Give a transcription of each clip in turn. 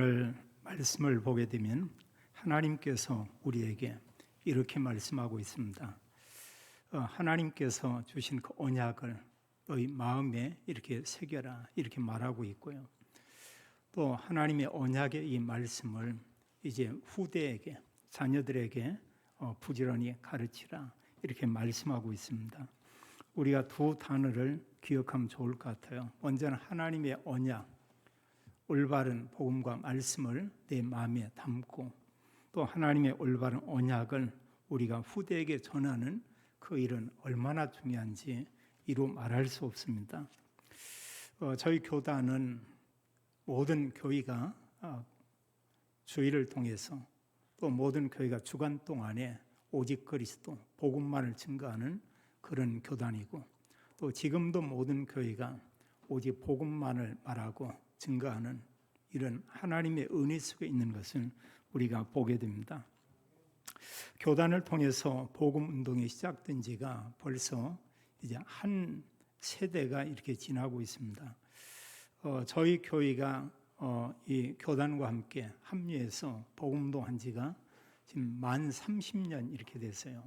오늘 말씀을 보게 되면 하나님께서 우리에게 이렇게 말씀하고 있습니다. 하나님께서 주신 그 언약을 너희 마음에 이렇게 새겨라 이렇게 말하고 있고요. 또 하나님의 언약의 이 말씀을 이제 후대에게, 자녀들에게 부지런히 가르치라 이렇게 말씀하고 있습니다. 우리가 두 단어를 기억하면 좋을 것 같아요. 먼저는 하나님의 언약, 올바른 복음과 말씀을 내 마음에 담고, 또 하나님의 올바른 언약을 우리가 후대에게 전하는 그 일은 얼마나 중요한지 이루 말할 수 없습니다. 저희 교단은 모든 교회가 주일을 통해서, 또 모든 교회가 주간 동안에 오직 그리스도 복음만을 증거하는 그런 교단이고, 또 지금도 모든 교회가 오직 복음만을 말하고 증거하는 이런 하나님의 은혜 속에 있는 것을 우리가 보게 됩니다. 교단을 통해서 복음 운동이 시작된 지가 벌써 이제 한 세대가 이렇게 지나고 있습니다. 저희 교회가 이 교단과 함께 합류해서 복음 운동한 지가 지금 만 30년 이렇게 됐어요.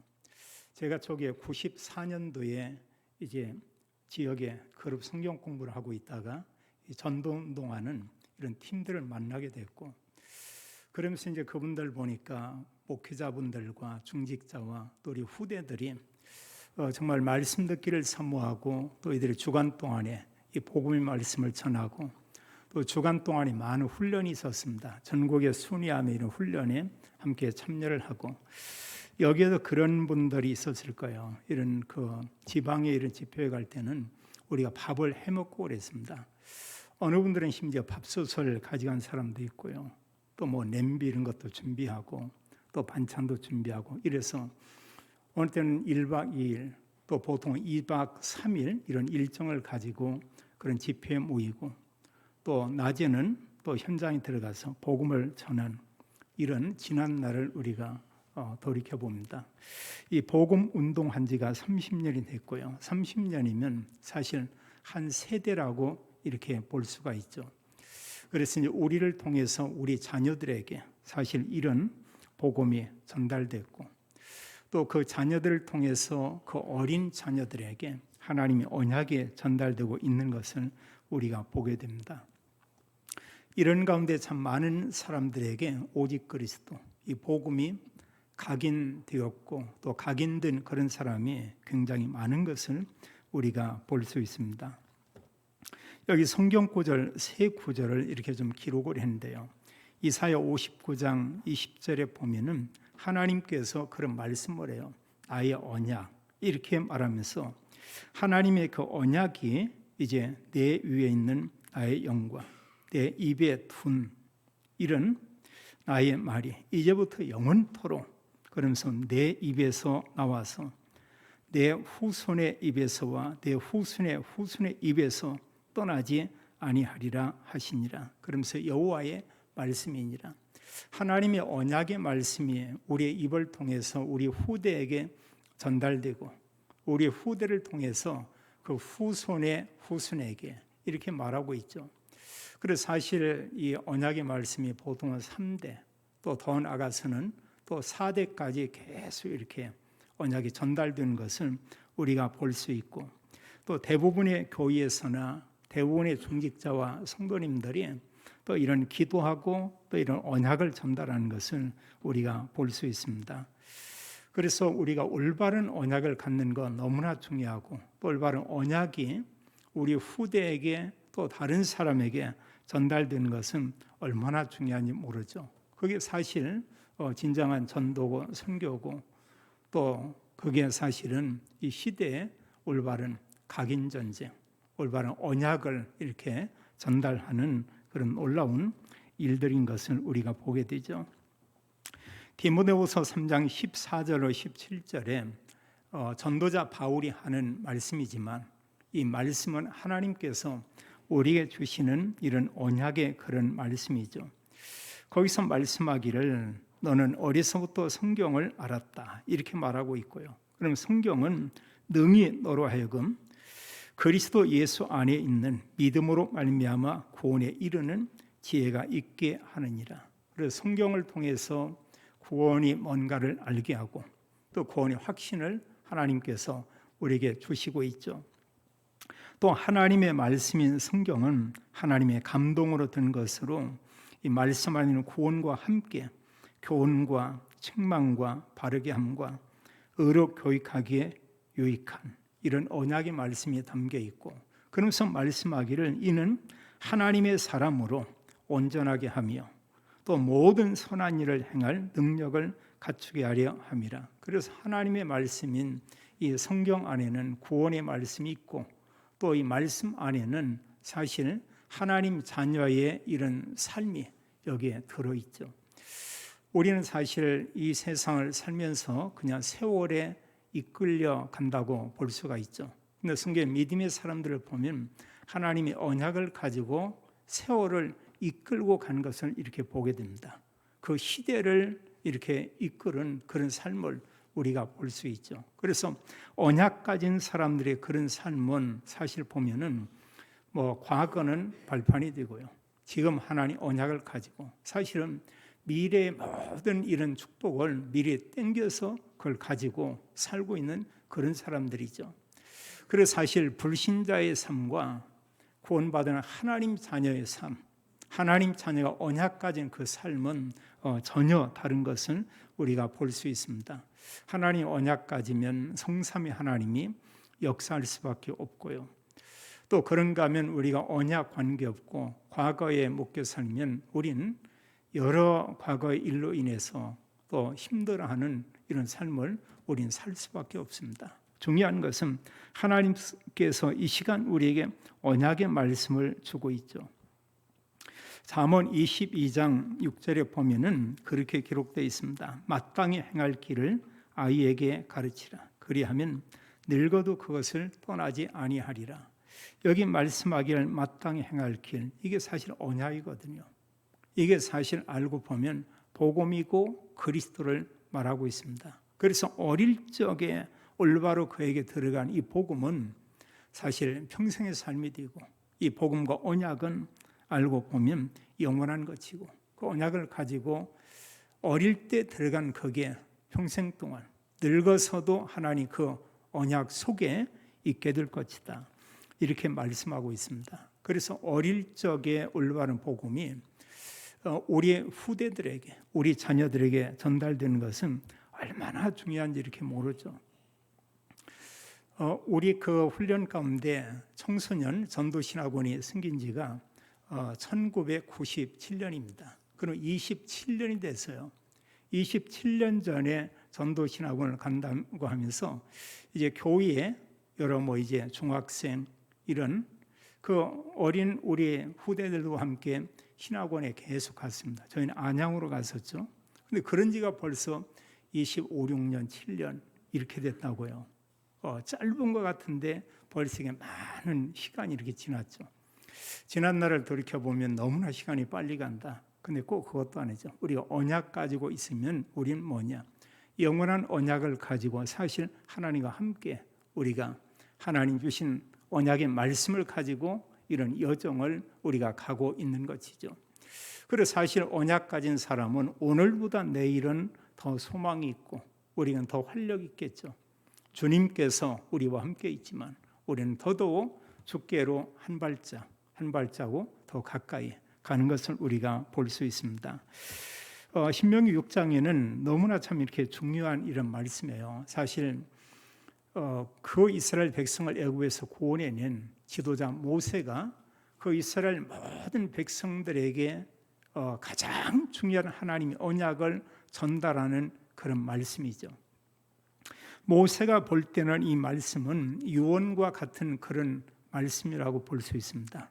제가 저게 94년도에 이제 지역에 그룹 성경 공부를 하고 있다가 전도 운동하는 이런 팀들을 만나게 됐고, 그러면서 이제 그분들 보니까 목회자분들과 중직자와 또 우리 후대들이 정말 말씀 듣기를 사모하고, 또 이들이 주간 동안에 이 복음의 말씀을 전하고, 또 주간 동안에 많은 훈련이 있었습니다. 전국의 순위함의 이런 훈련에 함께 참여를 하고, 여기에도 그런 분들이 있었을 거예요. 이런 그 지방에 이런 집회에 갈 때는 우리가 밥을 해먹고 그랬습니다. 어느 분들은 심지어 밥솥을 가져간 사람도 있고요. 또 뭐 냄비 이런 것도 준비하고, 또 반찬도 준비하고, 이래서 어느 때는 1박 2일, 또 보통 2박 3일 이런 일정을 가지고 그런 집회에 모이고, 또 낮에는 또 현장에 들어가서 복음을 전하는 이런 지난 날을 우리가 돌이켜 봅니다. 이 복음 운동한 지가 30년이 됐고요. 30년이면 사실 한 세대라고 이렇게 볼 수가 있죠. 그래서 이제 우리를 통해서 우리 자녀들에게 사실 이런 복음이 전달됐고, 또 그 자녀들을 통해서 그 어린 자녀들에게 하나님의 언약이 전달되고 있는 것을 우리가 보게 됩니다. 이런 가운데 참 많은 사람들에게 오직 그리스도, 이 복음이 각인되었고, 또 각인된 그런 사람이 굉장히 많은 것을 우리가 볼 수 있습니다. 여기 성경 구절 세 구절을 이렇게 좀 기록을 했는데요. 이사야 59장 20절에 보면은 하나님께서 그런 말씀을 해요. 나의 언약 이렇게 말하면서 하나님의 그 언약이 이제 내 위에 있는 나의 영광, 내 입에 둔 이런 나의 말이 이제부터 영원토록, 그러면서 내 입에서 나와서 내 후손의 입에서와 내 후손의 후손의 입에서 떠나지 아니하리라 하시니라. 그러면서 여호와의 말씀이니라. 하나님의 언약의 말씀이 우리의 입을 통해서 우리 후대에게 전달되고, 우리 후대를 통해서 그 후손의 후손에게 이렇게 말하고 있죠. 그래서 사실 이 언약의 말씀이 보통은 3대, 또 더 나아가서는 또 4대까지 계속 이렇게 언약이 전달되는 것을 우리가 볼 수 있고, 또 대부분의 교회에서나 대부분의 중직자와 성도님들이 또 이런 기도하고 또 이런 언약을 전달하는 것을 우리가 볼 수 있습니다. 그래서 우리가 올바른 언약을 갖는 건 너무나 중요하고, 또 올바른 언약이 우리 후대에게 또 다른 사람에게 전달되는 것은 얼마나 중요한지 모르죠. 그게 사실 진정한 전도고 선교고, 또 그게 사실은 이 시대의 올바른 각인 전쟁, 올바른 언약을 이렇게 전달하는 그런 놀라운 일들인 것을 우리가 보게 되죠. 디모데후서 3장 14절로 17절에 전도자 바울이 하는 말씀이지만, 이 말씀은 하나님께서 우리에게 주시는 이런 언약의 그런 말씀이죠. 거기서 말씀하기를 너는 어려서부터 성경을 알았다 이렇게 말하고 있고요. 그럼 성경은 능히 너로 하여금 그리스도 예수 안에 있는 믿음으로 말미암아 구원에 이르는 지혜가 있게 하느니라. 그래서 성경을 통해서 구원이 뭔가를 알게 하고 또 구원의 확신을 하나님께서 우리에게 주시고 있죠. 또 하나님의 말씀인 성경은 하나님의 감동으로 든 것으로 이 말씀 안에는 구원과 함께 교훈과 책망과 바르게 함과 의로 교육하기에 유익한 이런 언약의 말씀이 담겨 있고, 그러면서 말씀하기를 이는 하나님의 사람으로 온전하게 하며 또 모든 선한 일을 행할 능력을 갖추게 하려 함이라. 그래서 하나님의 말씀인 이 성경 안에는 구원의 말씀이 있고 또 이 말씀 안에는 사실 하나님 자녀의 이런 삶이 여기에 들어있죠. 우리는 사실 이 세상을 살면서 그냥 세월에 이끌려 간다고 볼 수가 있죠. 근데 성경 믿음의 사람들을 보면 하나님이 언약을 가지고 세월을 이끌고 간 것을 이렇게 보게 됩니다. 그 시대를 이렇게 이끄는 그런 삶을 우리가 볼 수 있죠. 그래서 언약 가진 사람들의 그런 삶은 사실 보면은 과거는 발판이 되고요. 지금 하나님 언약을 가지고 사실은 미래의 모든 이런 축복을 미리에 땡겨서 그걸 가지고 살고 있는 그런 사람들이죠. 그래서 사실 불신자의 삶과 구원받은 하나님 자녀의 삶, 하나님 자녀가 언약 가진 그 삶은 전혀 다른 것을 우리가 볼 수 있습니다. 하나님 언약 가지면 성삼위 하나님이 역사할 수밖에 없고요. 또 그런가 하면 우리가 언약 관계없고 과거에 묶여 살면 우리는 여러 과거의 일로 인해서 또 힘들어하는 이런 삶을 우리는 살 수밖에 없습니다. 중요한 것은 하나님께서 이 시간 우리에게 언약의 말씀을 주고 있죠. 잠언 22장 6절에 보면은 그렇게 기록되어 있습니다. 마땅히 행할 길을 아이에게 가르치라. 그리하면 늙어도 그것을 떠나지 아니하리라. 여기 말씀하기를 마땅히 행할 길, 이게 사실 언약이거든요. 이게 사실 알고 보면 복음이고 그리스도를 말하고 있습니다. 그래서 어릴 적에 올바로 그에게 들어간 이 복음은 사실 평생의 삶이 되고, 이 복음과 언약은 알고 보면 영원한 것이고, 그 언약을 가지고 어릴 때 들어간 거기에 평생 동안 늙어서도 하나님 그 언약 속에 있게 될 것이다, 이렇게 말씀하고 있습니다. 그래서 어릴 적에 올바른 복음이 우리 후대들에게, 우리 자녀들에게 전달되는 것은 얼마나 중요한지 이렇게 모르죠. 우리 그 훈련 가운데 청소년 전도신학원이 생긴 지가 1997년입니다. 그럼 27년이 됐어요. 27년 전에 전도신학원을 간다고 하면서 이제 교회에 여러 이제 중학생 이런 그 어린 우리 후대들과 함께 신학원에 계속 갔습니다. 저희는 안양으로 갔었죠. 근데 그런 지가 벌써 25, 6년, 7년 이렇게 됐다고요. 짧은 것 같은데 벌써 많은 시간이 이렇게 지났죠. 지난 날을 돌이켜보면 너무나 시간이 빨리 간다. 근데 꼭 그것도 아니죠. 우리가 언약 가지고 있으면 우리는 뭐냐? 영원한 언약을 가지고 사실 하나님과 함께 우리가 하나님 주신 언약의 말씀을 가지고 이런 여정을 우리가 가고 있는 것이죠. 그래서 사실 언약 가진 사람은 오늘보다 내일은 더 소망이 있고 우리는 더 활력 있겠죠. 주님께서 우리와 함께 있지만 우리는 더더욱 주께로 한 발자국 더 가까이 가는 것을 우리가 볼 수 있습니다. 신명기 6장에는 너무나 참 이렇게 중요한 이런 말씀이에요. 사실 그 이스라엘 백성을 애굽에서 구원해낸 지도자 모세가 그 이스라엘 모든 백성들에게 가장 중요한 하나님의 언약을 전달하는 그런 말씀이죠. 모세가 볼 때는 이 말씀은 유언과 같은 그런 말씀이라고 볼 수 있습니다.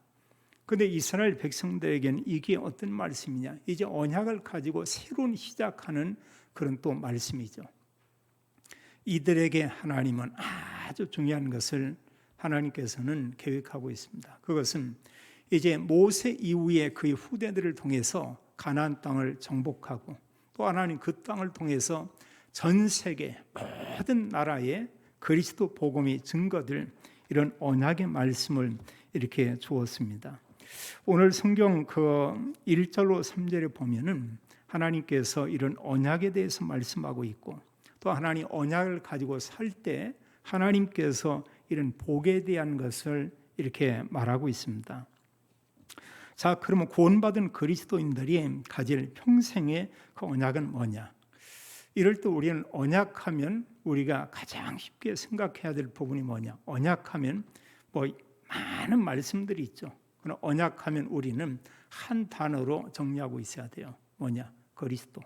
그런데 이스라엘 백성들에게는 이게 어떤 말씀이냐? 이제 언약을 가지고 새로운 시작하는 그런 또 말씀이죠. 이들에게 하나님은 아주 중요한 것을 하나님께서는 계획하고 있습니다. 그것은 이제 모세 이후에 그의 후대들을 통해서 가나안 땅을 정복하고 또 하나님 그 땅을 통해서 전 세계 모든 나라에 그리스도 복음이 증거될 이런 언약의 말씀을 이렇게 주었습니다. 오늘 성경 그 1절로 3절에 보면은 하나님께서 이런 언약에 대해서 말씀하고 있고, 또 하나님 언약을 가지고 살 때 하나님께서 이런 복에 대한 것을 이렇게 말하고 있습니다. 자, 그러면 구원받은 그리스도인들이 가질 평생의 그 언약은 뭐냐? 이럴 때 우리는 언약하면 우리가 가장 쉽게 생각해야 될 부분이 뭐냐? 언약하면 뭐 많은 말씀들이 있죠. 그러나 언약하면 우리는 한 단어로 정리하고 있어야 돼요. 뭐냐? 그리스도.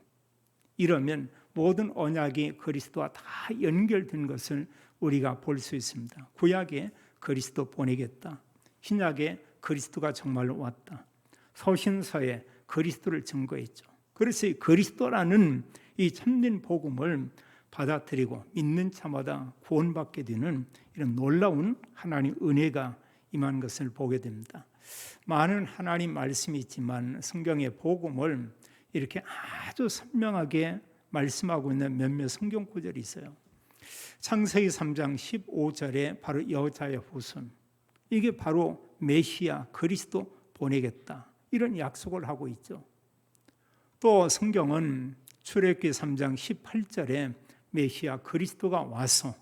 이러면 모든 언약이 그리스도와 다 연결된 것을 우리가 볼 수 있습니다. 구약에 그리스도 보내겠다. 신약에 그리스도가 정말로 왔다. 서신서에 그리스도를 증거했죠. 그래서 이 그리스도라는 이 참된 복음을 받아들이고 믿는 자마다 구원받게 되는 이런 놀라운 하나님 은혜가 임한 것을 보게 됩니다. 많은 하나님 말씀이 있지만 성경의 복음을 이렇게 아주 선명하게 말씀하고 있는 몇몇 성경 구절이 있어요. 창세기 3장 15절에 바로 여자의 후손, 이게 바로 메시아 그리스도 보내겠다, 이런 약속을 하고 있죠. 또 성경은 출애굽기 3장 18절에 메시아 그리스도가 와서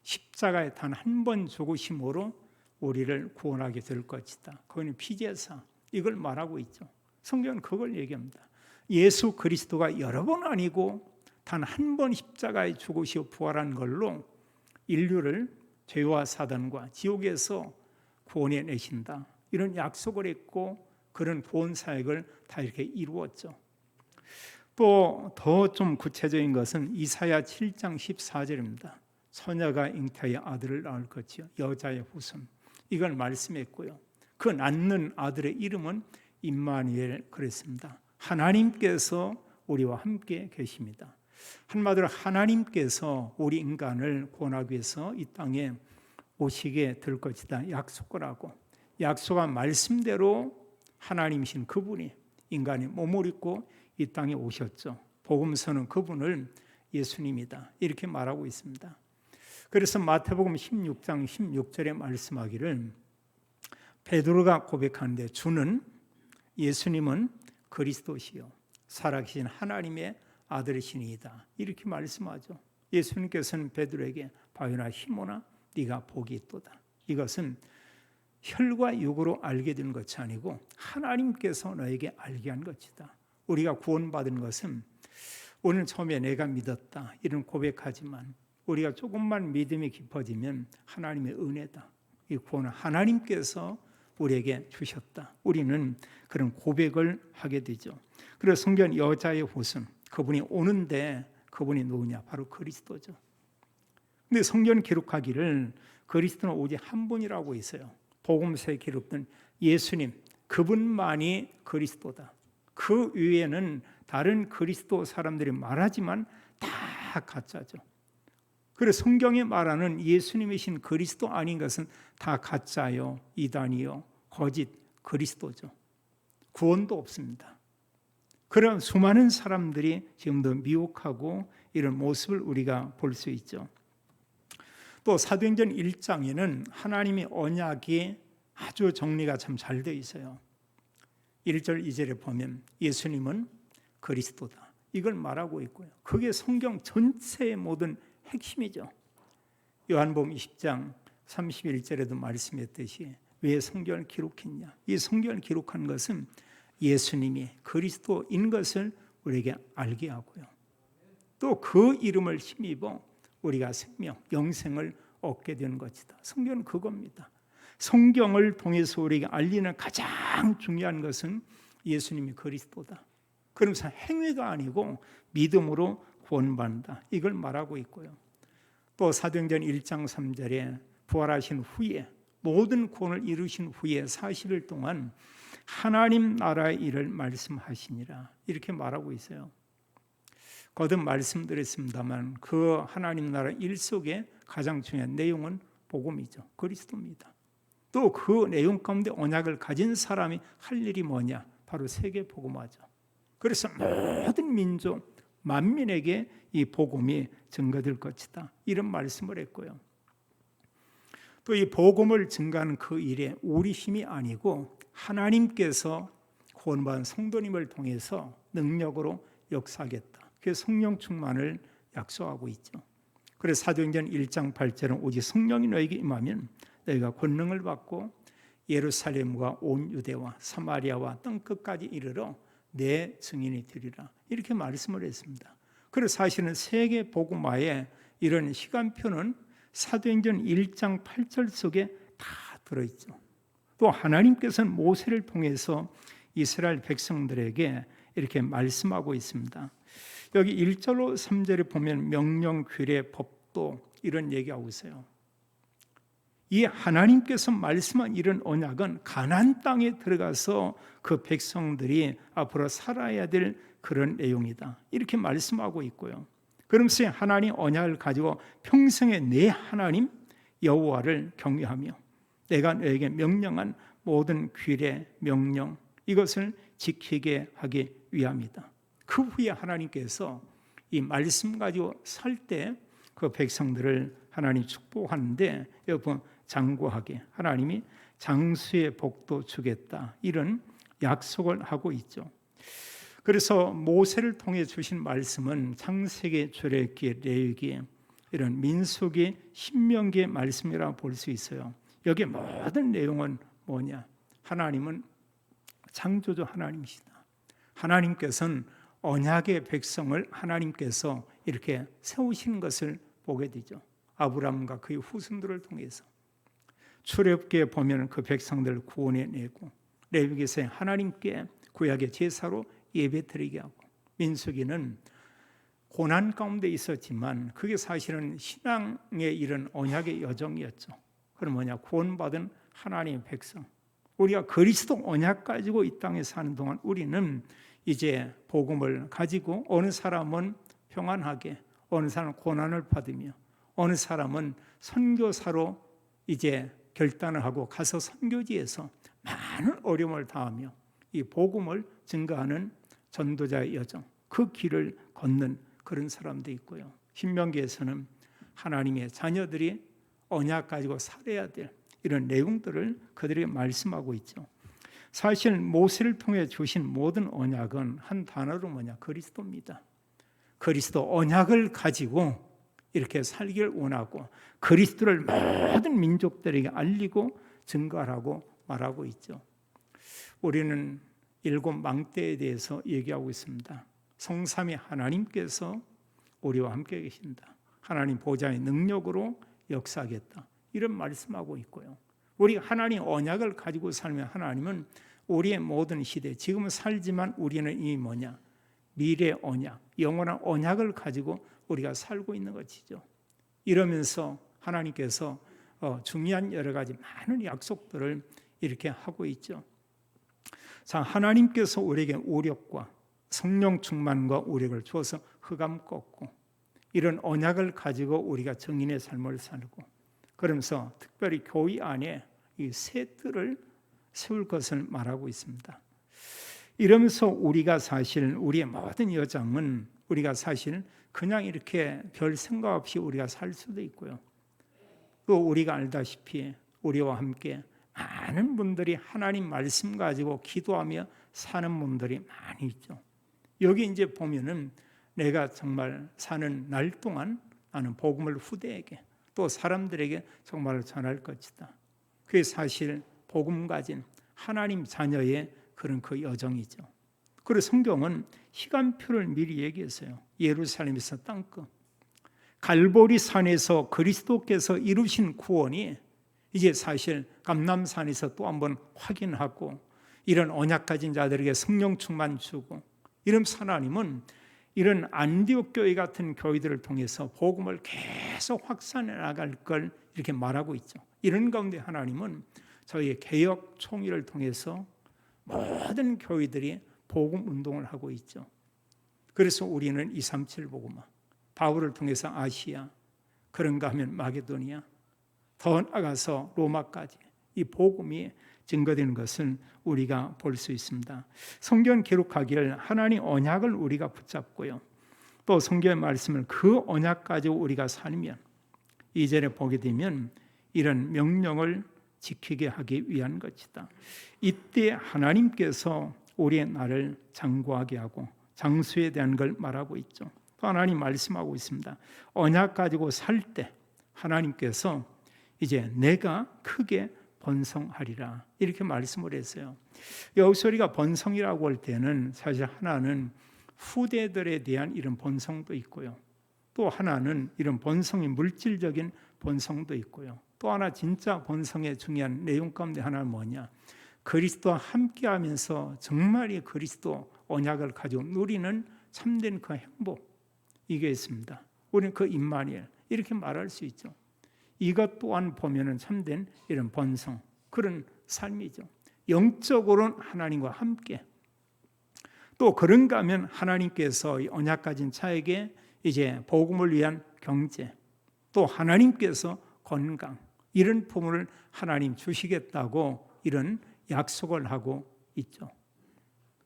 십자가에 단 한 번 죽으심으로 우리를 구원하게 될 것이다. 그거는 피제사, 이걸 말하고 있죠. 성경은 그걸 얘기합니다. 예수 그리스도가 여러 번 아니고 단 한 번 십자가에 죽으시고 부활한 걸로 인류를 죄와 사단과 지옥에서 구원해 내신다, 이런 약속을 했고 그런 구원 사역을 다 이렇게 이루었죠. 또 더 좀 구체적인 것은 이사야 7장 14절입니다. 처녀가 잉태하여 아들을 낳을 것이요 여자의 후손, 이걸 말씀했고요. 그 낳는 아들의 이름은 임마누엘 그랬습니다. 하나님께서 우리와 함께 계십니다. 한마디로 하나님께서 우리 인간을 구원하기 위해서 이 땅에 오시게 될 것이다 약속을 하고, 약속한 말씀대로 하나님이신 그분이 인간의 몸을 입고 이 땅에 오셨죠. 복음서는 그분을 예수님이다 이렇게 말하고 있습니다. 그래서 마태복음 16장 16절에 말씀하기를 베드로가 고백하는데 주는, 예수님은 그리스도시요 살아계신 하나님의 아들이시니이다 이렇게 말씀하죠. 예수님께서는 베드로에게 바요나 시몬아 네가 복이 있도다. 이것은 혈과 육으로 알게 된 것이 아니고 하나님께서 너에게 알게 한 것이다. 우리가 구원받은 것은 오늘 처음에 내가 믿었다 이런 고백하지만 우리가 조금만 믿음이 깊어지면 하나님의 은혜다. 이 구원은 하나님께서 우리에게 주셨다. 우리는 그런 고백을 하게 되죠. 그래서 성경 여자의 후손, 그분이 오는데 그분이 누구냐? 바로 그리스도죠. 근데 성경 기록하기를 그리스도는 오직 한 분이라고 있어요. 복음서에 기록된 예수님, 그분만이 그리스도다. 그 위에는 다른 그리스도 사람들이 말하지만 다 가짜죠. 그래서 성경에 말하는 예수님이신 그리스도 아닌 것은 다 가짜요, 이단이요, 거짓 그리스도죠. 구원도 없습니다. 그런 수많은 사람들이 지금도 미혹하고 이런 모습을 우리가 볼 수 있죠. 또 사도행전 1장에는 하나님의 언약이 아주 정리가 참 잘 되어 있어요. 1절 2절에 보면 예수님은 그리스도다 이걸 말하고 있고요. 그게 성경 전체의 모든 핵심이죠. 요한복음 20장 31절에도 말씀했듯이 왜 성경을 기록했냐? 이 성경을 기록한 것은 예수님이 그리스도인 것을 우리에게 알게 하고요. 또 그 이름을 힘입어 우리가 생명, 영생을 얻게 되는 것이다. 성경은 그겁니다. 성경을 통해서 우리에게 알리는 가장 중요한 것은 예수님이 그리스도다. 그러면서 행위가 아니고 믿음으로 구원받는다. 이걸 말하고 있고요. 또 사도행전 1장 3절에 부활하신 후에 모든 구원을 이루신 후에 40일 동안 하나님 나라의 일을 말씀하시니라 이렇게 말하고 있어요. 거듭 말씀드렸습니다만 그 하나님 나라 일 속에 가장 중요한 내용은 복음이죠. 그리스도입니다. 또 그 내용 가운데 언약을 가진 사람이 할 일이 뭐냐? 바로 세계 복음화죠. 그래서 모든 민족, 만민에게 이 복음이 증거될 것이다. 이런 말씀을 했고요. 또 이 복음을 증가하는 그 일에 우리 힘이 아니고 하나님께서 구원받은 성도님을 통해서 능력으로 역사하겠다. 그 성령 충만을 약속하고 있죠. 그래서 사도행전 1장 8절은 오직 성령이 너에게 임하면 너희가 권능을 받고 예루살렘과 온 유대와 사마리아와 땅끝까지 이르러 내 증인이 되리라. 이렇게 말씀을 했습니다. 그래서 사실은 세계 복음화의 이런 시간표는 사도행전 1장 8절 속에 다 들어있죠. 또 하나님께서는 모세를 통해서 이스라엘 백성들에게 이렇게 말씀하고 있습니다. 여기 1절로 3절에 보면 명령, 규례, 법도 이런 얘기하고 있어요. 이 하나님께서 말씀한 이런 언약은 가나안 땅에 들어가서 그 백성들이 앞으로 살아야 될 그런 내용이다. 이렇게 말씀하고 있고요. 그러면서 하나님 언약을 가지고 평생에 내 하나님 여호와를 경외하며 내가 너에게 명령한 모든 규례, 명령 이것을 지키게 하기 위함이다. 그 후에 하나님께서 이 말씀 가지고 살 때 그 백성들을 하나님 축복하는데 여러분 장구하게 하나님이 장수의 복도 주겠다 이런 약속을 하고 있죠. 그래서 모세를 통해 주신 말씀은 창세기, 출애굽기, 레위기 이런 민수기, 신명기의 말씀이라고 볼 수 있어요. 여기 모든 내용은 뭐냐? 하나님은 창조주 하나님이시다. 하나님께서는 언약의 백성을 하나님께서 이렇게 세우시는 것을 보게 되죠. 아브라함과 그의 후손들을 통해서 출애굽기에 보면 그 백성들을 구원해내고 레위기에서 하나님께 구약의 제사로 예배드리게 하고 민수기는 고난 가운데 있었지만 그게 사실은 신앙의 이런 언약의 여정이었죠. 그럼 뭐냐? 구원받은 하나님의 백성. 우리가 그리스도 언약 가지고 이 땅에 사는 동안 우리는 이제 복음을 가지고 어느 사람은 평안하게, 어느 사람은 고난을 받으며, 어느 사람은 선교사로 이제 결단을 하고 가서 선교지에서 많은 어려움을 당하며 이 복음을 증거하는 전도자의 여정, 그 길을 걷는 그런 사람도 있고요. 신명기에서는 하나님의 자녀들이 언약 가지고 살아야 될 이런 내용들을 그들에게 말씀하고 있죠. 사실 모세를 통해 주신 모든 언약은 한 단어로 뭐냐? 그리스도입니다. 그리스도 언약을 가지고 이렇게 살기를 원하고 그리스도를 모든 민족들에게 알리고 증거하라고 말하고 있죠. 우리는 7 망대에 대해서 얘기하고 있습니다. 성삼위 하나님께서 우리와 함께 계신다. 하나님 보좌의 능력으로 역사하겠다. 이런 말씀하고 있고요. 우리가 하나님 언약을 가지고 살면 하나님은 우리의 모든 시대, 지금은 살지만 우리는 이 뭐냐? 미래 언약, 영원한 언약을 가지고 우리가 살고 있는 것이죠. 이러면서 하나님께서 중요한 여러 가지 많은 약속들을 이렇게 하고 있죠. 자, 하나님께서 우리에게 우력과 성령 충만과 우력을 주어서 흑암 꺾고 이런 언약을 가지고 우리가 정인의 삶을 살고 그러면서 특별히 교회 안에 이 새 뜰을 세울 것을 말하고 있습니다. 이러면서 우리가 사실 우리의 모든 여정은 우리가 사실 그냥 이렇게 별 생각 없이 우리가 살 수도 있고요. 또 우리가 알다시피 우리와 함께 많은 분들이 하나님 말씀 가지고 기도하며 사는 분들이 많이 있죠. 여기 이제 보면은 내가 정말 사는 날 동안 나는 복음을 후대에게 또 사람들에게 정말 전할 것이다. 그게 사실 복음 가진 하나님 자녀의 그런 그 여정이죠. 그리고 성경은 시간표를 미리 얘기했어요. 예루살렘에서 땅끝 갈보리 산에서 그리스도께서 이루신 구원이 이제 사실 감람산에서 또 한번 확인하고 이런 언약 가진 자들에게 성령 충만 주고 이런 하나님은 이런 안디옥 교회 같은 교회들을 통해서 복음을 계속 확산해 나갈 걸 이렇게 말하고 있죠. 이런 가운데 하나님은 저희의 개혁 총회를 통해서 모든 교회들이 복음 운동을 하고 있죠. 그래서 우리는 237 복음화, 바울을 통해서 아시아, 그런가 하면 마게도니아, 더 나아가서 로마까지 이 복음이 증거되는 것을 우리가 볼 수 있습니다. 성경 기록하기를 하나님 언약을 우리가 붙잡고요. 또 성경의 말씀을 그 언약 가지고 우리가 살면 2절에 보게 되면 이런 명령을 지키게 하기 위한 것이다. 이때 하나님께서 우리의 나를 장구하게 하고 장수에 대한 걸 말하고 있죠. 또 하나님 말씀하고 있습니다. 언약 가지고 살 때 하나님께서 이제 내가 크게 번성하리라 이렇게 말씀을 했어요. 여기서 우리가 번성이라고 할 때는 사실 하나는 후대들에 대한 이런 번성도 있고요. 또 하나는 이런 번성이 물질적인 번성도 있고요. 또 하나 진짜 번성의 중요한 내용 가운데 하나는 뭐냐? 그리스도와 함께하면서 정말 이 그리스도 언약을 가지고 누리는 참된 그 행복, 이게 있습니다. 우리는 그 임마누엘 이렇게 말할 수 있죠. 이것 또한 보면은 참된 이런 번성, 그런 삶이죠. 영적으로는 하나님과 함께, 또 그런가 하면 하나님께서 언약 가진 자에게 이제 복음을 위한 경제, 또 하나님께서 건강, 이런 부분을 하나님 주시겠다고 이런 약속을 하고 있죠.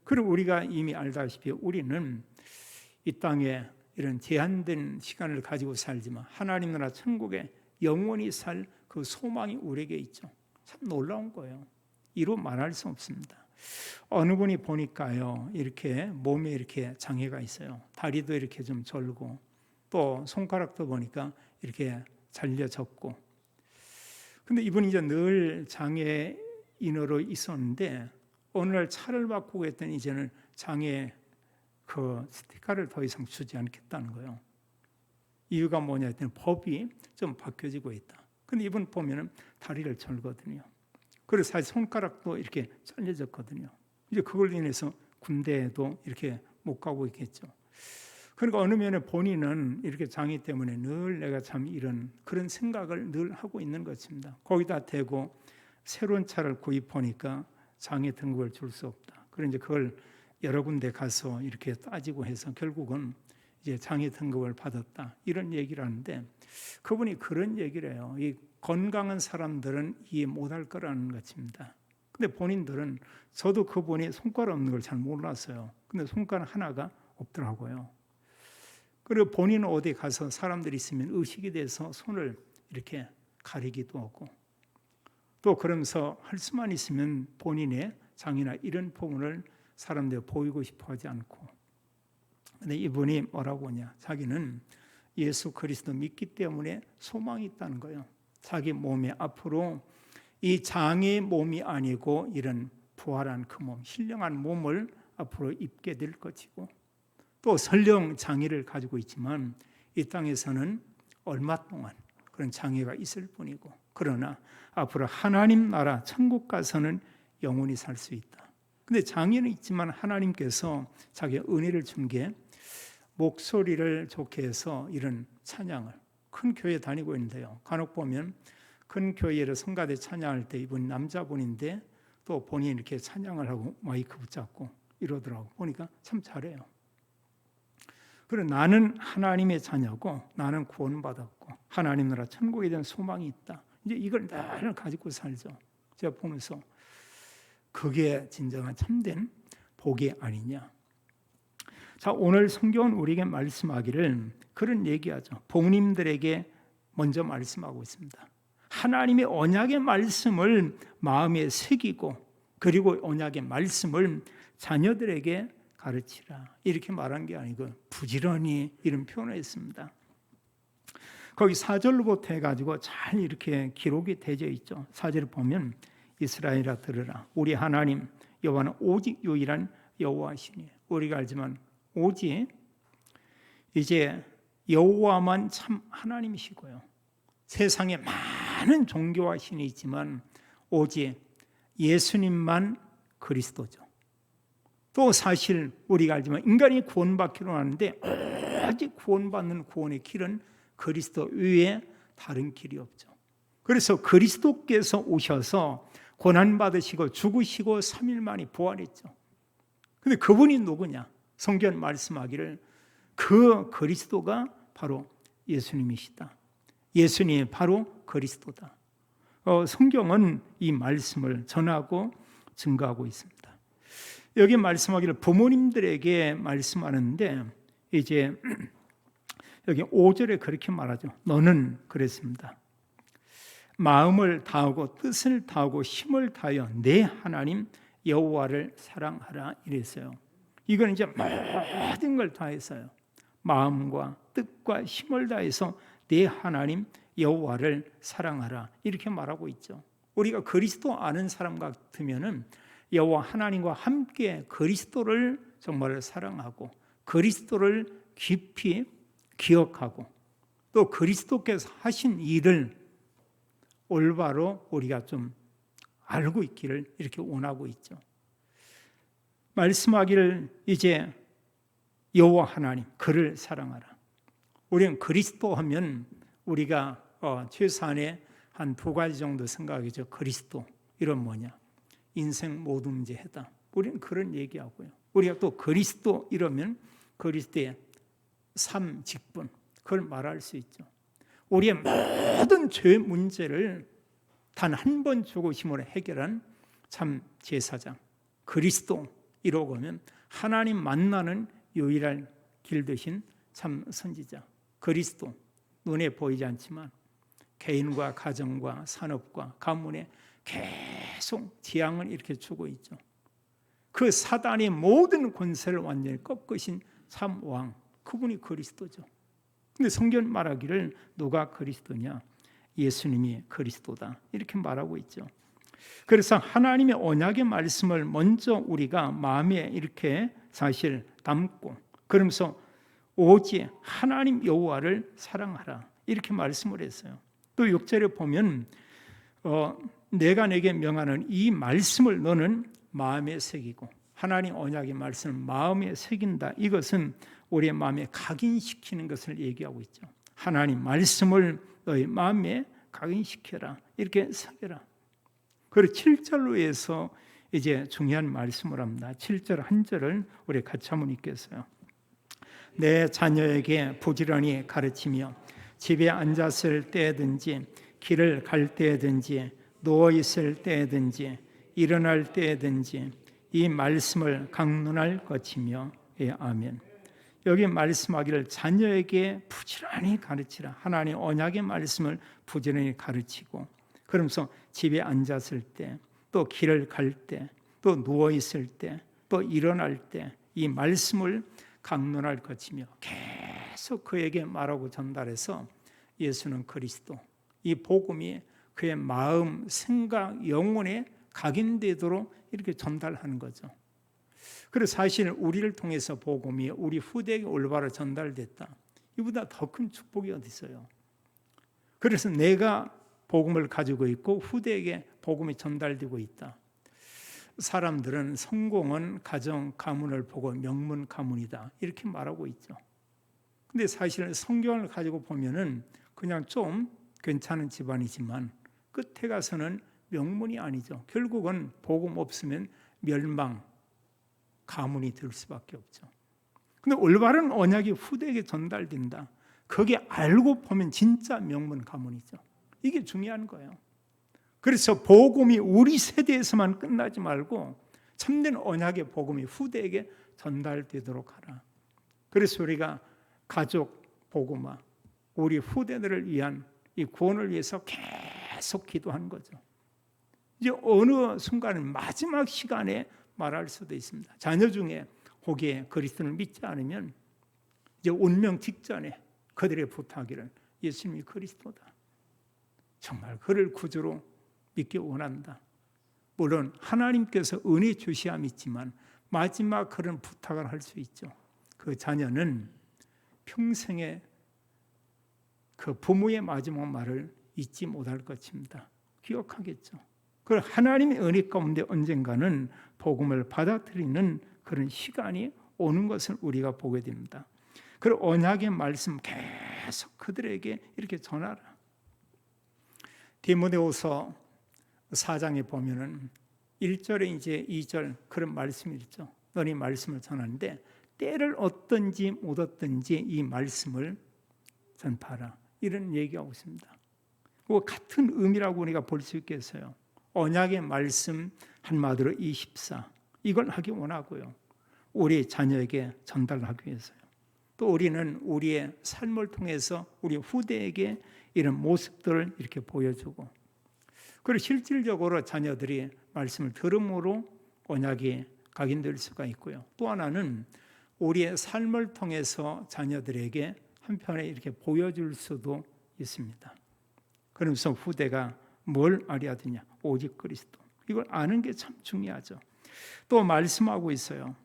그리고 우리가 이미 알다시피 우리는 이 땅에 이런 제한된 시간을 가지고 살지만 하나님 나라 천국에 영원히 살 그 소망이 우리에게 있죠. 참 놀라운 거예요. 이루 말할 수 없습니다. 어느 분이 보니까요, 이렇게 몸에 이렇게 장애가 있어요. 다리도 이렇게 좀 절고, 또 손가락도 보니까 이렇게 잘려졌고. 근데 이분이 이제 늘 장애인으로 있었는데 어느 날 차를 바꾸고 했더니 이제는 장애 그 스티커를 더 이상 주지 않겠다는 거예요. 이유가 뭐냐 했더니 법이 좀 바뀌어지고 있다. 근데 이분 보면은 다리를 절거든요. 그래서 사실 손가락도 이렇게 잘려졌거든요. 이제 그걸 인해서 군대에도 이렇게 못 가고 있겠죠. 그러니까 어느 면에 본인은 이렇게 장애 때문에 늘 내가 참 이런 그런 생각을 늘 하고 있는 것입니다. 거기다 대고 새로운 차를 구입하니까 장애 등급을 줄 수 없다. 그래서 이제 그걸 여러 군데 가서 이렇게 따지고 해서 결국은 이제 장애 등급을 받았다. 이런 얘기를 하는데 그분이 그런 얘기를 해요. 이 건강한 사람들은 이해 못할 거라는 것입니다. 근데 본인들은 저도 그분이 손가락 없는 걸 잘 몰랐어요. 근데 손가락 하나가 없더라고요. 그리고 본인은 어디 가서 사람들이 있으면 의식이 돼서 손을 이렇게 가리기도 하고 또 그러면서 할 수만 있으면 본인의 장애나 이런 부분을 사람들이 보이고 싶어 하지 않고. 근데 이분이 뭐라고 하냐? 자기는 예수 그리스도 믿기 때문에 소망이 있다는 거예요. 자기 몸에 앞으로 이 장애의 몸이 아니고 이런 부활한 그 몸, 신령한 몸을 앞으로 입게 될 것이고 또 설령 장애를 가지고 있지만 이 땅에서는 얼마 동안 그런 장애가 있을 뿐이고 그러나 앞으로 하나님 나라 천국 가서는 영원히 살 수 있다. 근데 장애는 있지만 하나님께서 자기 은혜를 준 게 목소리를 좋게 해서 이런 찬양을 큰 교회 다니고 있는데요. 간혹 보면 큰 교회를 성가대 찬양할 때 이분 남자분인데 또 본인이 이렇게 찬양을 하고 마이크 붙잡고 이러더라고. 보니까 참 잘해요. 그리고 나는 하나님의 자녀고 나는 구원받았고 하나님 나라 천국에 대한 소망이 있다. 이제 이걸 늘 가지고 살죠. 제가 보면서 그게 진정한 참된 복이 아니냐. 자, 오늘 성경은 우리에게 말씀하기를 그런 얘기하죠. 부모님들에게 먼저 말씀하고 있습니다. 하나님의 언약의 말씀을 마음에 새기고 그리고 언약의 말씀을 자녀들에게 가르치라. 이렇게 말한 게 아니고 부지런히 이런 표현을 했습니다. 거기 4절로부터 해가지고 잘 이렇게 기록이 되어 있죠. 4절을 보면 이스라엘아 들으라. 우리 하나님 여호와는 오직 유일한 여호와시니. 우리가 알지만 오직 이제 여호와만 참 하나님이시고요. 세상에 많은 종교와 신이 있지만 오직 예수님만 그리스도죠. 또 사실 우리가 알지만 인간이 구원받기로 하는데 오직 구원받는 구원의 길은 그리스도 외에 다른 길이 없죠. 그래서 그리스도께서 오셔서 고난받으시고 죽으시고 3일 만에 부활했죠. 근데 그분이 누구냐? 성경 말씀하기를 그 그리스도가 바로 예수님이시다. 예수님이 바로 그리스도다. 성경은 이 말씀을 전하고 증거하고 있습니다. 여기 말씀하기를 부모님들에게 말씀하는데 이제 여기 5절에 그렇게 말하죠. 너는 그랬습니다. 마음을 다하고 뜻을 다하고 힘을 다하여 내 하나님 여호와를 사랑하라 이랬어요. 이건 이제 모든 걸 다해서요. 마음과 뜻과 힘을 다해서 내 하나님 여호와를 사랑하라 이렇게 말하고 있죠. 우리가 그리스도 아는 사람 같으면은 여호와 하나님과 함께 그리스도를 정말 사랑하고 그리스도를 깊이 기억하고 또 그리스도께서 하신 일을 올바로 우리가 좀 알고 있기를 이렇게 원하고 있죠. 말씀하기를 이제 여호와 하나님 그를 사랑하라. 우리는 그리스도 하면 우리가 최소한의 한 2가지 정도 생각이죠. 그리스도 이런 뭐냐? 인생 모든 문제 해다. 우리는 그런 얘기하고요. 우리가 또 그리스도 이러면 그리스도의 삶 직분 그걸 말할 수 있죠. 우리의 모든 죄 문제를 단 한 번 죽으심으로 해결한 참 제사장 그리스도 이러고 하면 하나님 만나는 유일한 길 되신 참 선지자 그리스도 눈에 보이지 않지만 개인과 가정과 산업과 가문에 계속 재앙을 이렇게 주고 있죠. 그 사단의 모든 권세를 완전히 꺾으신 참 왕 그분이 그리스도죠. 근데 성경 말하기를 누가 그리스도냐? 예수님이 그리스도다 이렇게 말하고 있죠. 그래서 하나님의 언약의 말씀을 먼저 우리가 마음에 이렇게 사실 담고 그러면서 오직 하나님 여호와를 사랑하라 이렇게 말씀을 했어요. 또 6절에 보면 내가 내게 명하는 이 말씀을 너는 마음에 새기고 하나님 언약의 말씀을 마음에 새긴다. 이것은 우리의 마음에 각인시키는 것을 얘기하고 있죠. 하나님 말씀을 너희 마음에 각인시켜라 이렇게 새겨라. 그리고 7절로 해서 이제 중요한 말씀을 합니다. 7절 한 절을 우리 같이 한번 읽겠어요. 내 자녀에게 부지런히 가르치며 집에 앉았을 때든지 길을 갈 때든지 누워 있을 때든지 일어날 때든지 이 말씀을 강론할 것이며 예, 아멘. 여기 말씀하기를 자녀에게 부지런히 가르치라. 하나님 언약의 말씀을 부지런히 가르치고 그러면서 집에 앉았을 때 또 길을 갈 때 또 누워 있을 때 또 일어날 때 이 말씀을 강론할 것이며 계속 그에게 말하고 전달해서 예수는 그리스도 이 복음이 그의 마음, 생각, 영혼에 각인되도록 이렇게 전달하는 거죠. 그래서 사실 우리를 통해서 복음이 우리 후대에게 올바로 전달됐다. 이보다 더 큰 축복이 어디 있어요? 그래서 내가 복음을 가지고 있고 후대에게 복음이 전달되고 있다. 사람들은 성공은 가정 가문을 보고 명문 가문이다 이렇게 말하고 있죠. 근데 사실은 성경을 가지고 보면은 그냥 좀 괜찮은 집안이지만 끝에 가서는 명문이 아니죠. 결국은 복음 없으면 멸망 가문이 될 수밖에 없죠. 근데 올바른 언약이 후대에게 전달된다. 그게 알고 보면 진짜 명문 가문이죠. 이게 중요한 거예요. 그래서 복음이 우리 세대에서만 끝나지 말고 참된 언약의 복음이 후대에게 전달되도록 하라. 그래서 우리가 가족 복음화, 우리 후대들을 위한 이 구원을 위해서 계속 기도하는 거죠. 이제 어느 순간은 마지막 시간에 말할 수도 있습니다. 자녀 중에 혹에 그리스도를 믿지 않으면 이제 운명 직전에 그들의 부탁이를 예수님이 그리스도다. 정말 그를 구주로 믿기 원한다. 물론 하나님께서 은혜 주시함이 있지만 마지막 그런 부탁을 할 수 있죠. 그 자녀는 평생에 그 부모의 마지막 말을 잊지 못할 것입니다. 기억하겠죠. 그 하나님의 은혜 가운데 언젠가는 복음을 받아들이는 그런 시간이 오는 것을 우리가 보게 됩니다. 그 언약의 말씀 계속 그들에게 이렇게 전하라. 디모데후서 4장에 보면은 1절에 이제 2절 그런 말씀이 있죠. 너희 말씀을 전하는데 때를 얻든지 못 얻든지 이 말씀을 전파하라. 이런 얘기하고 있습니다. 그 같은 의미라고 우리가 볼 수 있겠어요. 언약의 말씀 한마디로 24 이걸 하기 원하고요. 우리 자녀에게 전달하기 위해서요. 또 우리는 우리의 삶을 통해서 우리 후대에게 이런 모습들을 이렇게 보여주고 그리고 실질적으로 자녀들이 말씀을 들음으로 언약이 각인될 수가 있고요. 또 하나는 우리의 삶을 통해서 자녀들에게 한편에 이렇게 보여줄 수도 있습니다. 그러면서 후대가 뭘 알아야 되냐? 오직 그리스도. 이걸 아는 게 참 중요하죠. 또 말씀하고 있어요.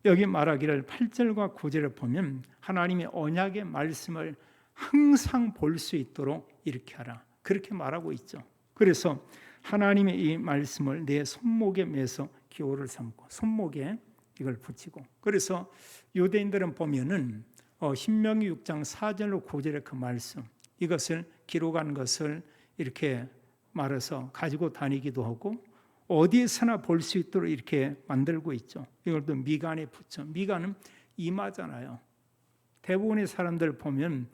여기 말하기를 8절과 9절을 보면 하나님의 언약의 말씀을 항상 볼 수 있도록 이렇게 하라. 그렇게 말하고 있죠. 그래서 하나님의 이 말씀을 내 손목에 매서 기호를 삼고 손목에 이걸 붙이고, 그래서 유대인들은 보면은 신명기 6장 4절로 9절의 그 말씀, 이것을 기록한 것을 이렇게 말해서 가지고 다니기도 하고 어디에서나 볼 수 있도록 이렇게 만들고 있죠. 이걸 또 미간에 붙여. 미간은 이마잖아요. 대부분의 사람들 보면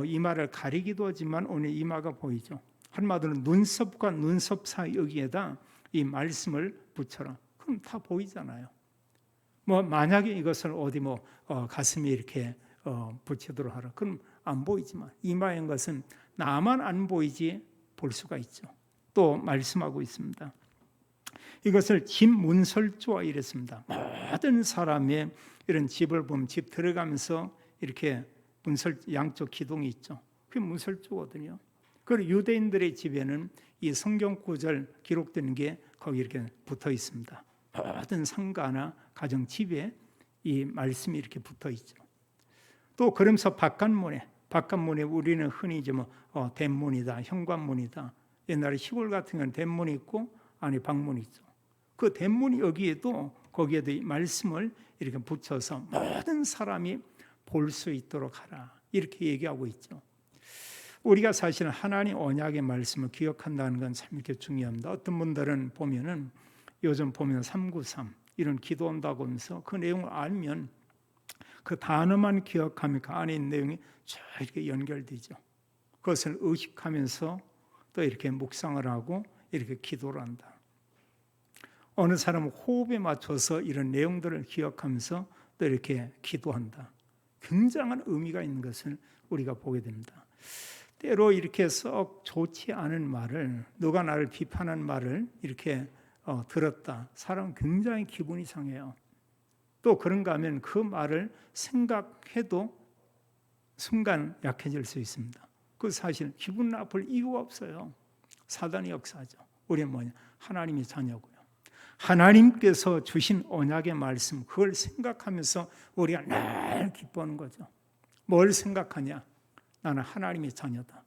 이마를 가리기도 하지만 오늘 이마가 보이죠. 한마디로 눈썹과 눈썹 사이 여기에다 이 말씀을 붙여라. 그럼 다 보이잖아요. 뭐 만약에 이것을 어디 가슴에 이렇게 붙이도록 하라. 그럼 안 보이지만 이마인 것은 나만 안 보이지 볼 수가 있죠. 또 말씀하고 있습니다. 이것을 집 문설주와 이랬습니다. 모든 사람의 이런 집을 보면 집 들어가면서 이렇게 문설 양쪽 기둥이 있죠. 그게 문설주거든요. 그리고 유대인들의 집에는 이 성경 구절 기록되는 게 거기 이렇게 붙어 있습니다. 모든 상가나 가정 집에 이 말씀이 이렇게 붙어 있죠. 또 그러면서 바깥문에 우리는 흔히 이제 대문이다, 현관문이다. 옛날에 시골 같은 건 대문이 있고 안에 방문이 있죠. 그 대문 여기에도 거기에도 이 말씀을 이렇게 붙여서 모든 사람이 볼 수 있도록 하라. 이렇게 얘기하고 있죠. 우리가 사실 하나님 언약의 말씀을 기억한다는 건 참 이렇게 중요합니다. 어떤 분들은 보면은 요즘 보면 393 이런 기도한다고 하면서 그 내용을 알면 그 단어만 기억하면 그 안에 있는 내용이 쭉 이렇게 연결되죠. 그것을 의식하면서 또 이렇게 묵상을 하고 이렇게 기도를 한다. 어느 사람은 호흡에 맞춰서 이런 내용들을 기억하면서 또 이렇게 기도한다. 굉장한 의미가 있는 것을 우리가 보게 됩니다. 때로 이렇게 썩 좋지 않은 말을, 누가 나를 비판한 말을 이렇게 들었다. 사람은 굉장히 기분이 상해요. 또 그런가 하면 그 말을 생각해도 순간 약해질 수 있습니다. 그 사실 기분 나쁠 이유가 없어요. 사단의 역사죠. 우리는 뭐냐? 하나님의 자녀고요. 하나님께서 주신 언약의 말씀, 그걸 생각하면서 우리가 늘 기뻐하는 거죠. 뭘 생각하냐? 나는 하나님의 자녀다.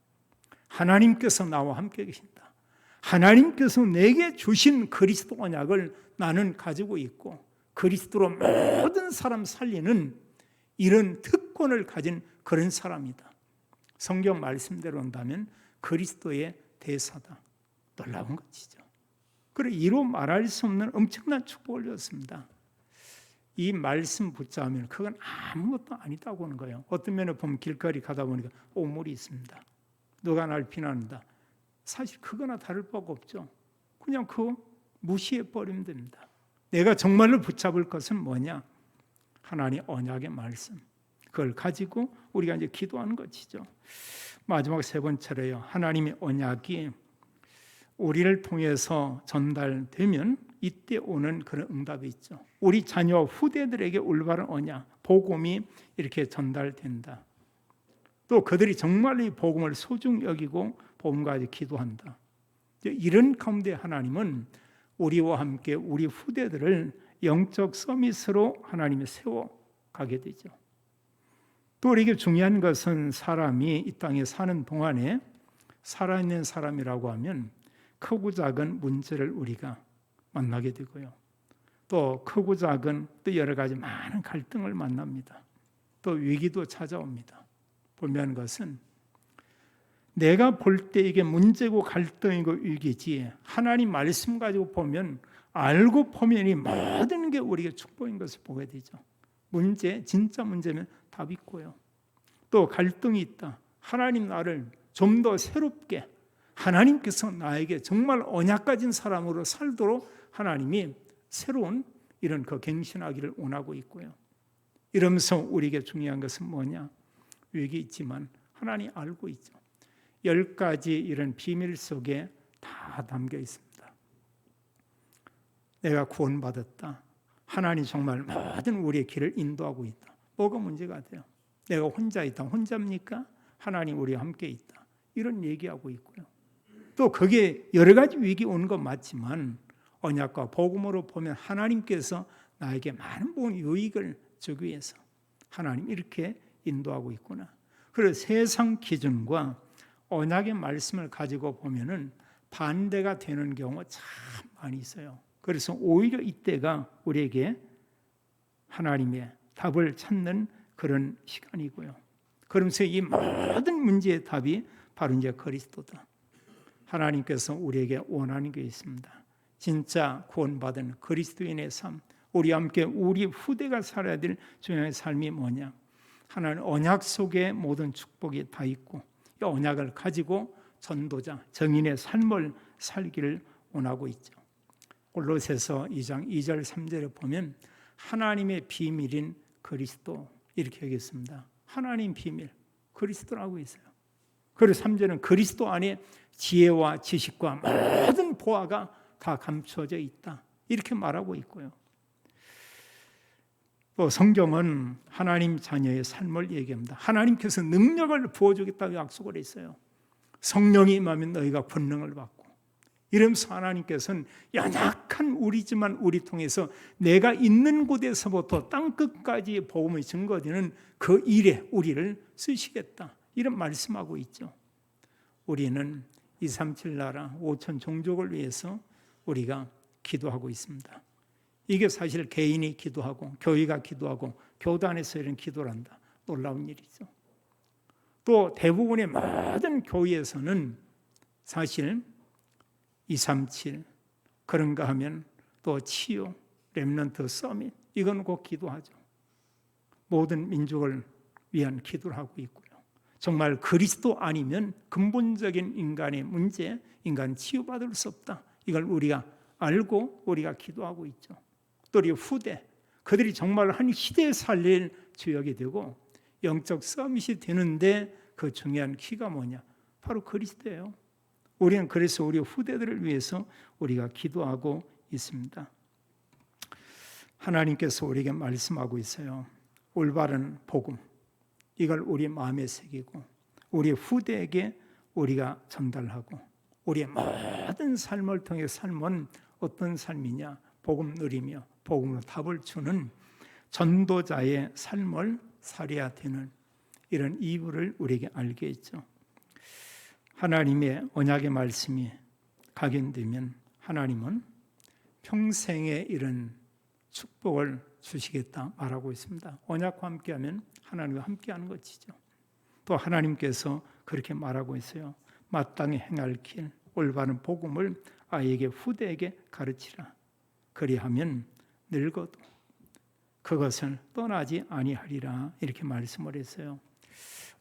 하나님께서 나와 함께 계신다. 하나님께서 내게 주신 그리스도 언약을 나는 가지고 있고 그리스도로 모든 사람 살리는 이런 특권을 가진 그런 사람이다. 성경 말씀대로 한다면 그리스도의 대사다. 놀라운 것이죠. 그리고 이로 말할 수 없는 엄청난 축복을 줬습니다. 이 말씀 붙잡으면 그건 아무것도 아니다고 하는 거예요. 어떤 면에 보면 길거리 가다 보니까 오물이 있습니다. 누가 날 비난한다. 사실 그거나 다를 바가 없죠. 그냥 그거 무시해버리면 됩니다. 내가 정말로 붙잡을 것은 뭐냐? 하나님 언약의 말씀. 그걸 가지고 우리가 이제 기도하는 것이죠. 마지막 세 번째로요. 하나님의 언약이 우리를 통해서 전달되면 이때 오는 그런 응답이 있죠. 우리 자녀 후대들에게 올바른 언약, 복음이 이렇게 전달된다. 또 그들이 정말 이 복음을 소중히 여기고 복음과 기도한다. 이런 가운데 하나님은 우리와 함께 우리 후대들을 영적 서밋으로 하나님이 세워가게 되죠. 또 우리에게 중요한 것은 사람이 이 땅에 사는 동안에 살아있는 사람이라고 하면 크고 작은 문제를 우리가 만나게 되고요. 또 크고 작은 또 여러 가지 많은 갈등을 만납니다. 또 위기도 찾아옵니다. 분명한 것은 내가 볼 때 이게 문제고 갈등이고 위기지 하나님 말씀 가지고 보면 알고 보면 이 모든 게 우리가 축복인 것을 보게 되죠. 문제, 진짜 문제는 답이 있고요. 또 갈등이 있다. 하나님 나를 좀 더 새롭게 하나님께서 나에게 정말 언약 가진 사람으로 살도록 하나님이 새로운 이런 그 갱신하기를 원하고 있고요. 이러면서 우리에게 중요한 것은 뭐냐? 위기 있지만 하나님 알고 있죠. 10가지 이런 비밀 속에 다 다 담겨 있습니다. 내가 구원받았다. 하나님 정말 모든 우리의 길을 인도하고 있다. 뭐가 문제가 돼요? 내가 혼자 있다. 혼자입니까? 하나님 우리와 함께 있다. 이런 얘기하고 있고요. 또 그게 여러 가지 위기 오는 건 맞지만 언약과 복음으로 보면 하나님께서 나에게 많은 부분 유익을 주기 위해서 하나님 이렇게 인도하고 있구나. 그래서 세상 기준과 언약의 말씀을 가지고 보면은 반대가 되는 경우가 참 많이 있어요. 그래서 오히려 이때가 우리에게 하나님의 답을 찾는 그런 시간이고요. 그러면서 이 모든 문제의 답이 바로 이제 그리스도다. 하나님께서 우리에게 원하는 게 있습니다. 진짜 구원받은 그리스도인의 삶, 우리와 함께 우리 후대가 살아야 될 중요한 삶이 뭐냐? 하나님 언약 속에 모든 축복이 다 있고 이 언약을 가지고 전도자, 정인의 삶을 살기를 원하고 있죠. 골로새서 2장 2절 3절에 보면 하나님의 비밀인 그리스도 이렇게 하겠습니다. 하나님 비밀, 그리스도라고 있어요. 그리고 3절은 그리스도 안에 지혜와 지식과 모든 보화가 다 감춰져 있다. 이렇게 말하고 있고요. 또 성경은 하나님 자녀의 삶을 얘기합니다. 하나님께서 능력을 부어주겠다고 약속을 했어요. 성령이 임하면 너희가 권능을 받고 이러면서 하나님께서는 연약한 우리지만 우리 통해서 내가 있는 곳에서부터 땅끝까지 복음의 증거되는 그 일에 우리를 쓰시겠다. 이런 말씀하고 있죠. 우리는 237 나라 5천 종족을 위해서 우리가 기도하고 있습니다. 이게 사실 개인이 기도하고 교회가 기도하고 교단에서 이런 기도를 한다. 놀라운 일이죠. 또 대부분의 모든 교회에서는 사실 237 그런가 하면 또 치유, 렘넌트 서밋 이건 꼭 기도하죠. 모든 민족을 위한 기도를 하고 있고요. 정말 그리스도 아니면 근본적인 인간의 문제, 인간 치유받을 수 없다. 이걸 우리가 알고 우리가 기도하고 있죠. 또 우리 후대, 그들이 정말 한 시대에 살릴 주역이 되고 영적 서밋이 되는데 그 중요한 키가 뭐냐? 바로 그리스도예요. 우리는 그래서 우리 후대들을 위해서 우리가 기도하고 있습니다. 하나님께서 우리에게 말씀하고 있어요. 올바른 복음, 이걸 우리 마음에 새기고 우리 후대에게 우리가 전달하고 우리의 모든 삶을 통해 삶은 어떤 삶이냐? 복음 누리며 복음으로 답을 주는 전도자의 삶을 살아야 되는 이런 이유를 우리에게 알게 했죠. 하나님의 언약의 말씀이 각인되면 하나님은 평생의 이런 축복을 주시겠다 말하고 있습니다. 언약과 함께하면 하나님과 함께하는 것이죠. 또 하나님께서 그렇게 말하고 있어요. 마땅히 행할 길, 올바른 복음을 아이에게 후대에게 가르치라. 그리하면 늙어도 그것을 떠나지 아니하리라. 이렇게 말씀을 했어요.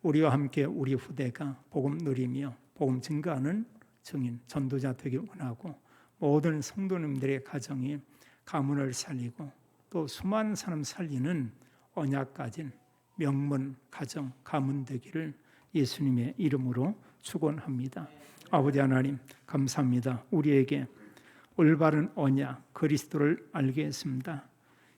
우리와 함께 우리 후대가 복음 누리며 복음 증거하는 증인, 전도자 되길 원하고 모든 성도님들의 가정이 가문을 살리고 또 수많은 사람 살리는 언약 가진 명문 가정, 가문 되기를 예수님의 이름으로 축원합니다. 아버지 하나님 감사합니다. 우리에게 올바른 언약 그리스도를 알게 했습니다.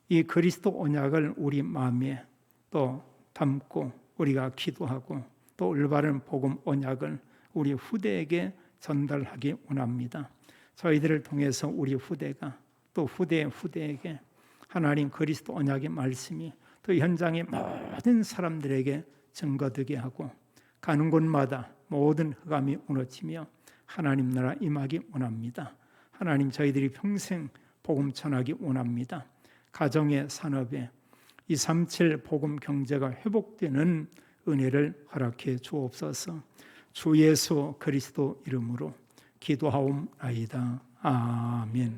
이 그리스도 언약을 우리 마음에 또 담고 우리가 기도하고 또 올바른 복음 언약을 우리 후대에게 전달하기 원합니다. 저희들을 통해서 우리 후대가 또 후대의 후대에게 하나님 그리스도 언약의 말씀이 또 현장의 모든 사람들에게 증거되게 하고 가는 곳마다 모든 흑암이 무너지며 하나님 나라 임하기 원합니다. 하나님 저희들이 평생 복음 전하기 원합니다. 가정의 산업에 237 복음 경제가 회복되는 은혜를 허락해 주옵소서. 주 예수 그리스도 이름으로 기도하옵나이다. 아멘.